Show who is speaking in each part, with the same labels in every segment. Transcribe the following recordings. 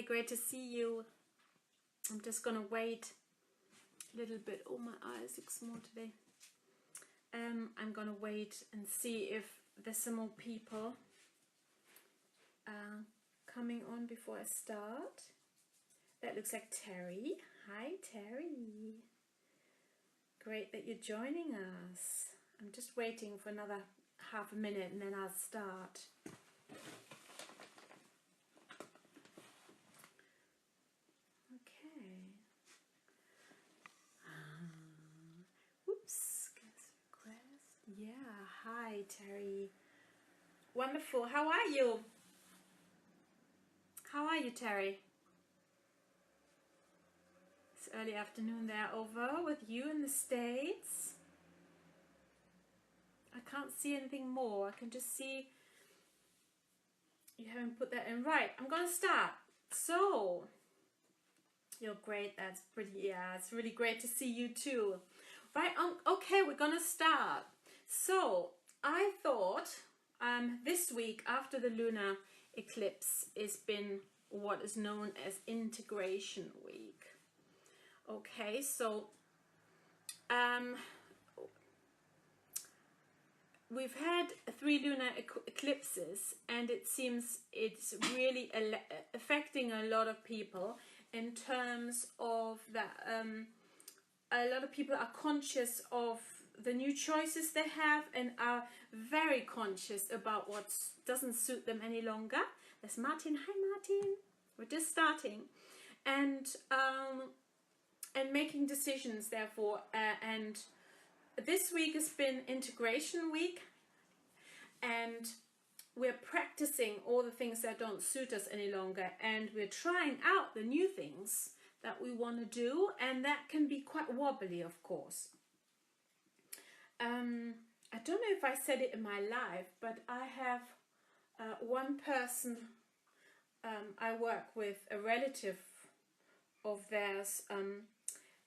Speaker 1: great to see you. I'm just gonna wait a little bit. Oh, my eyes look small today. I'm gonna wait and see if there's some more people coming on before I start. That looks like Terry. Hi, Terry. Great that you're joining us. I'm just waiting for another half a minute and then I'll start. Okay. Oops. Guest request. Yeah. Hi, Terry. Wonderful. How are you? How are you, Terry? It's early afternoon there over with you in the States. I can't see anything more. I can just see you haven't put that in. Right, I'm gonna start. So, you're great. That's pretty. Yeah, it's really great to see you too. Right, okay, we're gonna start. So, I thought this week after the lunar eclipse has been what is known as integration week. Okay, so we've had 3 lunar eclipses and it seems it's really affecting a lot of people in terms of that a lot of people are conscious of the new choices they have and are very conscious about what doesn't suit them any longer. There's Martin. Hi, Martin. We're just starting. And making decisions, therefore, and this week has been integration week, and we're practicing all the things that don't suit us any longer, and we're trying out the new things that we want to do, and that can be quite wobbly, of course. I don't know if I said it in my live, but I have one person I work with, a relative of theirs,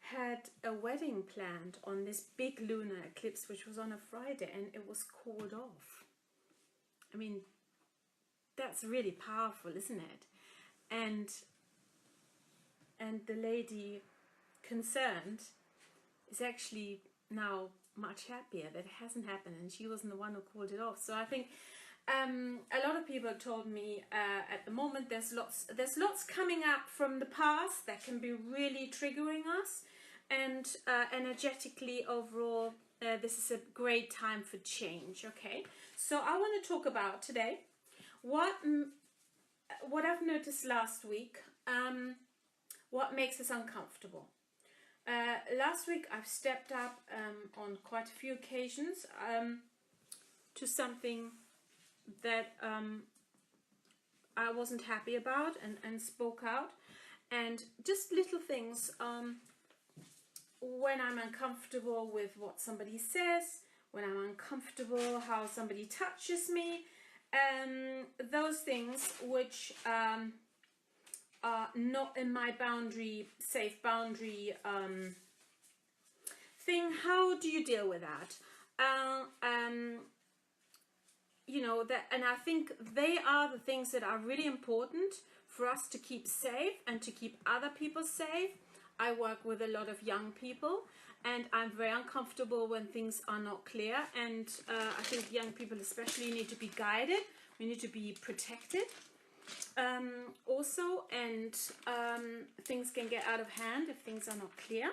Speaker 1: had a wedding planned on this big lunar eclipse, which was on a Friday, and it was called off. I mean, that's really powerful, isn't it? And the lady concerned is actually now much happier that it hasn't happened, and she wasn't the one who called it off. So I think a lot of people told me at the moment there's lots coming up from the past that can be really triggering us, and energetically overall this is a great time for change. Okay, so I want to talk about today what I've noticed last week, what makes us uncomfortable. Last week I've stepped up on quite a few occasions to something that I wasn't happy about and spoke out, and just little things when I'm uncomfortable with what somebody says, when I'm uncomfortable how somebody touches me, those things which are not in my safe boundary thing. How do you deal with that? You know, that, and I think they are the things that are really important for us to keep safe and to keep other people safe. I work with a lot of young people, and I'm very uncomfortable when things are not clear, and I think young people especially need to be guided. We need to be protected also, and things can get out of hand if things are not clear.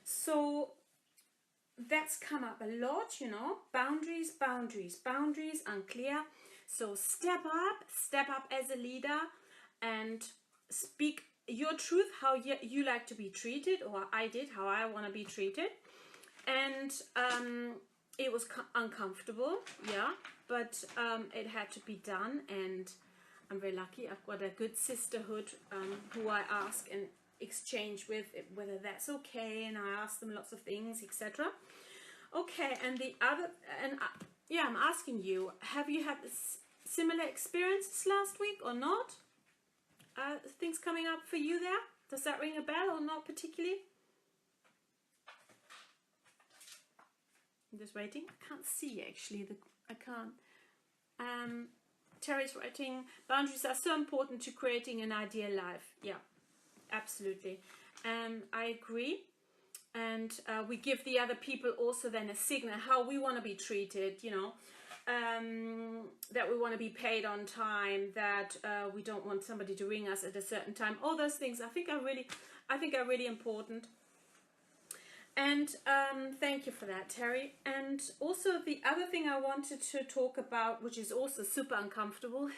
Speaker 1: So that's come up a lot, you know, boundaries, unclear. So step up as a leader and speak your truth, how you like to be treated, or I did, how I want to be treated. And it was uncomfortable, yeah, but it had to be done, and I'm very lucky. I've got a good sisterhood who I ask and exchange with whether that's okay, and I ask them lots of things, etc. Okay, and the other, and yeah, I'm asking you, have you had similar experiences last week or not? Things coming up for you there? Does that ring a bell or not particularly? I'm just waiting. I can't see actually. I can't. Terry's writing, boundaries are so important to creating an ideal life. Yeah, absolutely. I agree. And we give the other people also then a signal how we want to be treated, you know, that we want to be paid on time, that we don't want somebody to ring us at a certain time. All those things I think are really important. And thank you for that, Terry. And also the other thing I wanted to talk about, which is also super uncomfortable,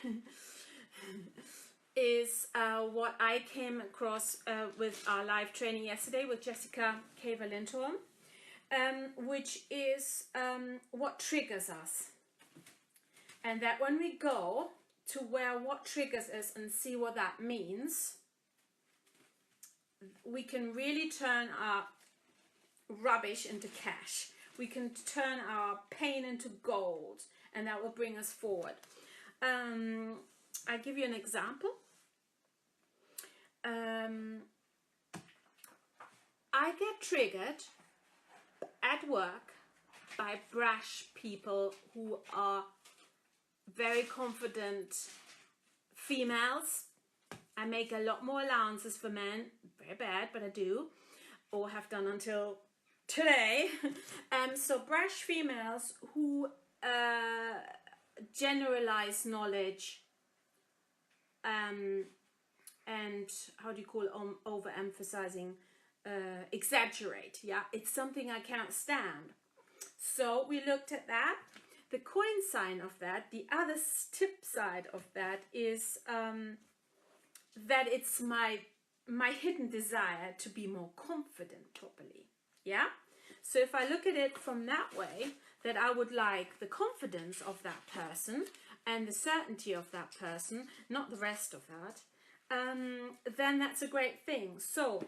Speaker 1: is what I came across with our live training yesterday with Jessica K-Valentor, which is what triggers us. And that when we go to where what triggers us and see what that means, we can really turn our rubbish into cash. We can turn our pain into gold, and that will bring us forward. I'll give you an example. I get triggered at work by brash people who are very confident females. I make a lot more allowances for men, very bad, but I do, or have done until today. So brash females who generalize knowledge and how do you call it, overemphasizing, exaggerate. Yeah, it's something I cannot stand. So we looked at that. The coin sign of that, the other tip side of that is that it's my hidden desire to be more confident properly. Yeah, so if I look at it from that way, that I would like the confidence of that person and the certainty of that person, not the rest of that, then that's a great thing. So,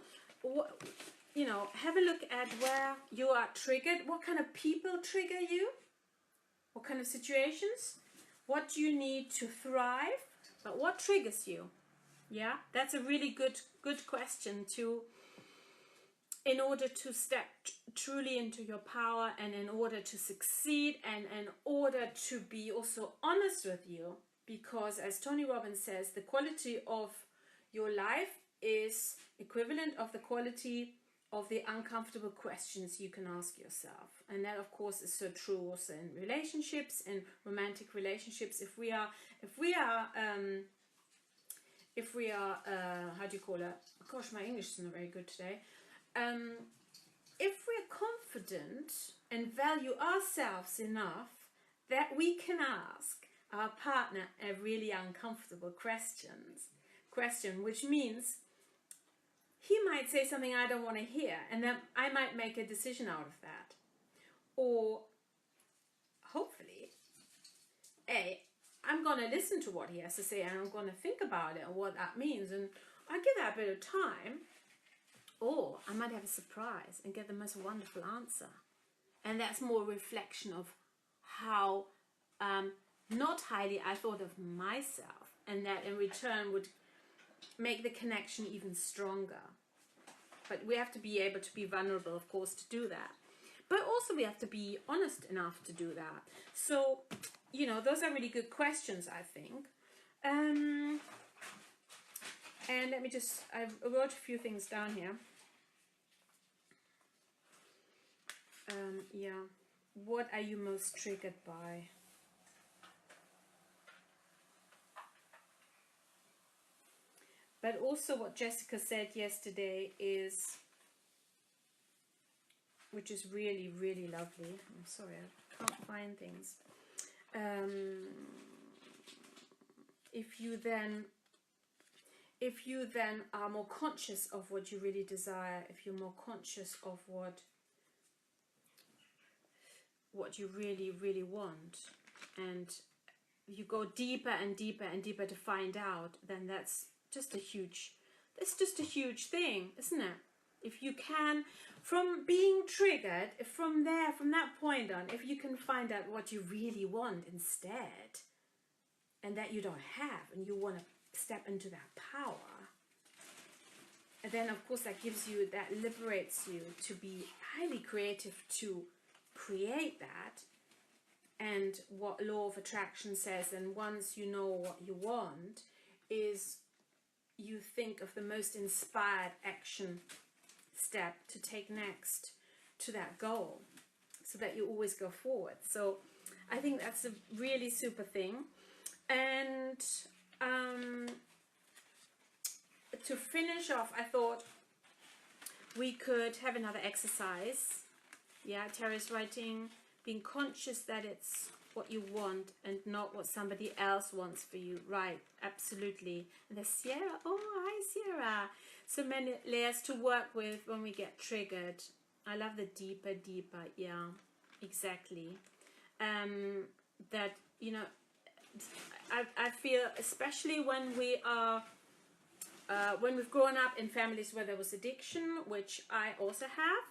Speaker 1: you know, have a look at where you are triggered. What kind of people trigger you? What kind of situations? What do you need to thrive? But what triggers you? Yeah, that's a really good question to, in order to step truly into your power, and in order to succeed, and in order to be also honest with you, because as Tony Robbins says, the quality of your life is equivalent of the quality of the uncomfortable questions you can ask yourself. And that of course is so true also in relationships, in romantic relationships. If we are how do you call it? Gosh, my English is not very good today. If we're confident and value ourselves enough that we can ask our partner a really uncomfortable question, which means he might say something I don't want to hear, and then I might make a decision out of that. Or hopefully, I'm going to listen to what he has to say, and I'm going to think about it and what that means, and I give that a bit of time. Or I might have a surprise and get the most wonderful answer. And that's more a reflection of how not highly I thought of myself, and that in return would make the connection even stronger. But we have to be able to be vulnerable, of course, to do that. But also we have to be honest enough to do that. So, you know, those are really good questions, I think. And let me just, I wrote a few things down here. Yeah, what are you most triggered by? But also what Jessica said yesterday is, which is really, really lovely. I'm sorry, I can't find things. If you then are more conscious of what you really desire, if you're more conscious of what you really, really want, and you go deeper and deeper and deeper to find out, then that's just a huge thing, isn't it? If you can, from being triggered, from that point on, if you can find out what you really want instead, and that you don't have, and you want to step into that power, and then of course that liberates you to be highly creative, to create that, And what law of attraction says, and once you know what you want, is you think of the most inspired action step to take next to that goal, so that you always go forward. So I think that's a really super thing. And to finish off, I thought we could have another exercise. Yeah, Terry's writing, being conscious that it's what you want and not what somebody else wants for you. Right, absolutely. And there's Sierra. Oh, hi Sierra. So many layers to work with when we get triggered. I love the deeper. Yeah, exactly. That, you know, I feel, especially when we are when we've grown up in families where there was addiction, which I also have.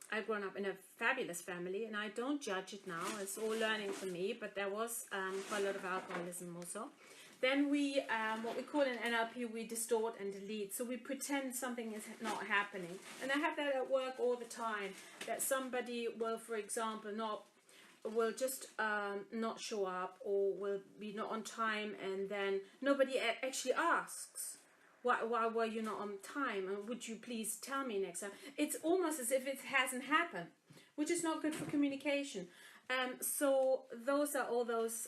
Speaker 1: I've grown up in a fabulous family, and I don't judge it now. It's all learning for me, but there was quite a lot of alcoholism also. Then we, what we call in NLP, we distort and delete. So we pretend something is not happening. And I have that at work all the time, that somebody will, for example, will just not show up, or will be not on time, and then nobody actually asks, why were you not on time, and would you please tell me next time? It's almost as if it hasn't happened, which is not good for communication. So those are all those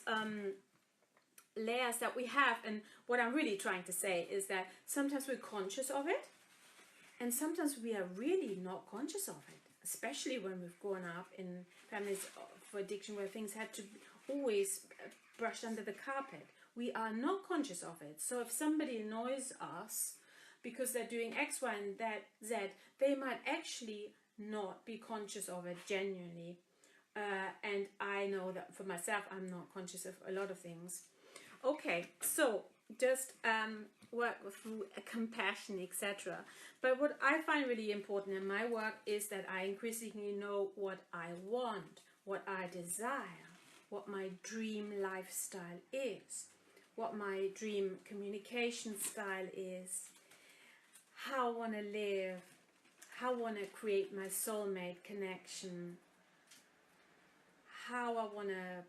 Speaker 1: layers that we have. And what I'm really trying to say is that sometimes we're conscious of it, and sometimes we are really not conscious of it, especially when we've grown up in families for addiction where things had to always brush under the carpet. We are not conscious of it. So if somebody annoys us because they're doing X, Y, and Z, they might actually not be conscious of it genuinely. And I know that for myself, I'm not conscious of a lot of things. Okay, so just work through compassion, etc. But what I find really important in my work is that I increasingly know what I want, what I desire, what my dream lifestyle is, what my dream communication style is, how I want to live, how I want to create my soulmate connection, how I want to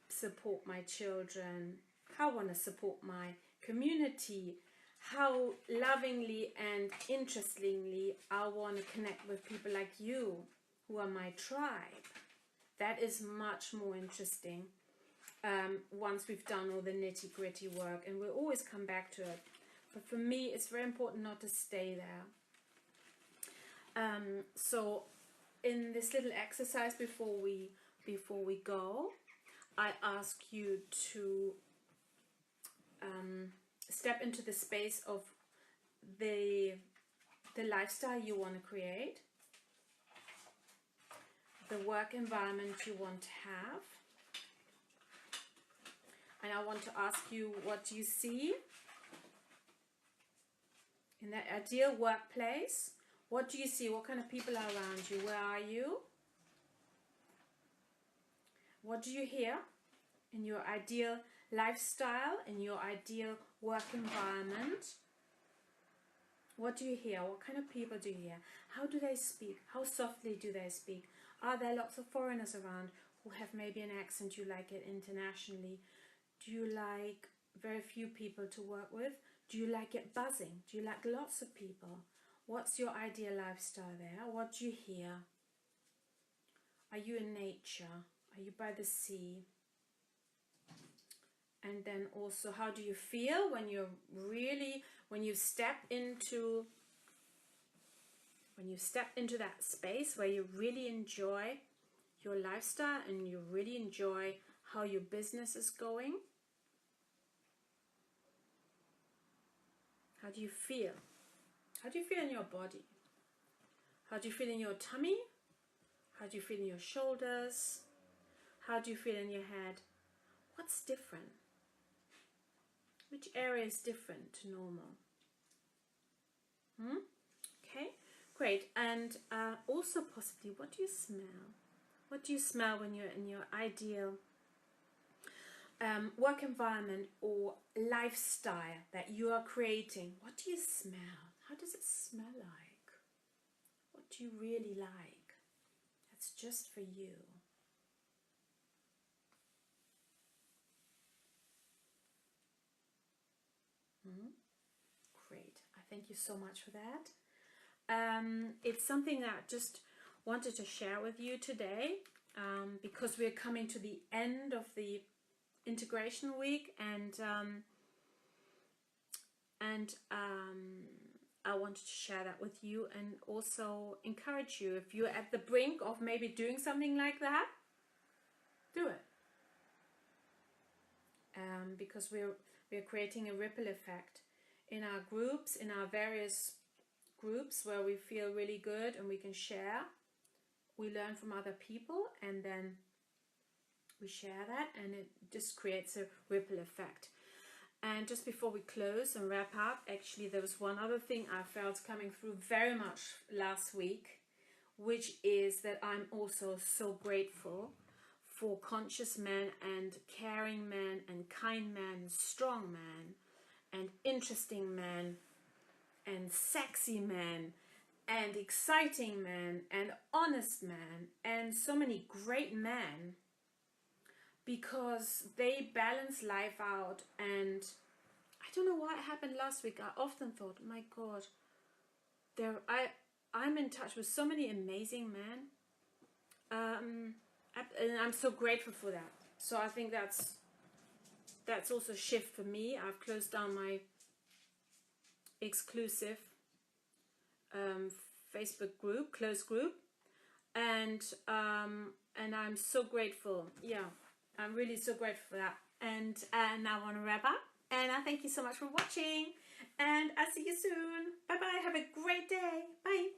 Speaker 1: support my children, how I want to support my community, how lovingly and interestingly I want to connect with people like you who are my tribe. That is much more interesting once we've done all the nitty-gritty work, and we'll always come back to it. But for me, it's very important not to stay there. So in this little exercise before we go, I ask you to step into the space of the lifestyle you want to create, the work environment you want to have. And I want to ask you, what do you see in that ideal workplace? What do you see? What kind of people are around you? Where are you? What do you hear in your ideal lifestyle, in your ideal work environment? What do you hear? What kind of people do you hear? How do they speak? How softly do they speak? Are there lots of foreigners around who have maybe an accent you like it internationally? Do you like very few people to work with? Do you like it buzzing? Do you like lots of people? What's your ideal lifestyle there? What do you hear? Are you in nature? Are you by the sea? And then also, how do you feel when you step into that space where you really enjoy your lifestyle and you really enjoy how your business is going? How do you feel? How do you feel in your body? How do you feel in your tummy? How do you feel in your shoulders? How do you feel in your head? What's different? Which area is different to normal? Okay, great. And also possibly, what do you smell? What do you smell when you're in your ideal work environment or lifestyle that you are creating? What do you smell? How does it smell like? What do you really like? That's just for you. Great. I thank you so much for that. It's something that I just wanted to share with you today, because we're coming to the end of the integration week, and I wanted to share that with you, and also encourage you, if you're at the brink of maybe doing something like that, do it. Because we're creating a ripple effect in our groups, in our various groups where we feel really good and we can share. We learn from other people and then we share that, and it just creates a ripple effect. And just before we close and wrap up, actually there was one other thing I felt coming through very much last week, which is that I'm also so grateful for conscious men and caring men and kind men and strong men and interesting men and sexy men and exciting men and honest men and so many great men, because they balance life out. And I don't know why it happened last week. I often thought, my God, I'm in touch with so many amazing men, and I'm so grateful for that. So I think that's also a shift for me. I've closed down my exclusive Facebook group, closed group, and I'm so grateful. Yeah, I'm really so grateful for that. And now I want to wrap up, and I thank you so much for watching, and I'll see you soon. Bye bye. Have a great day. Bye.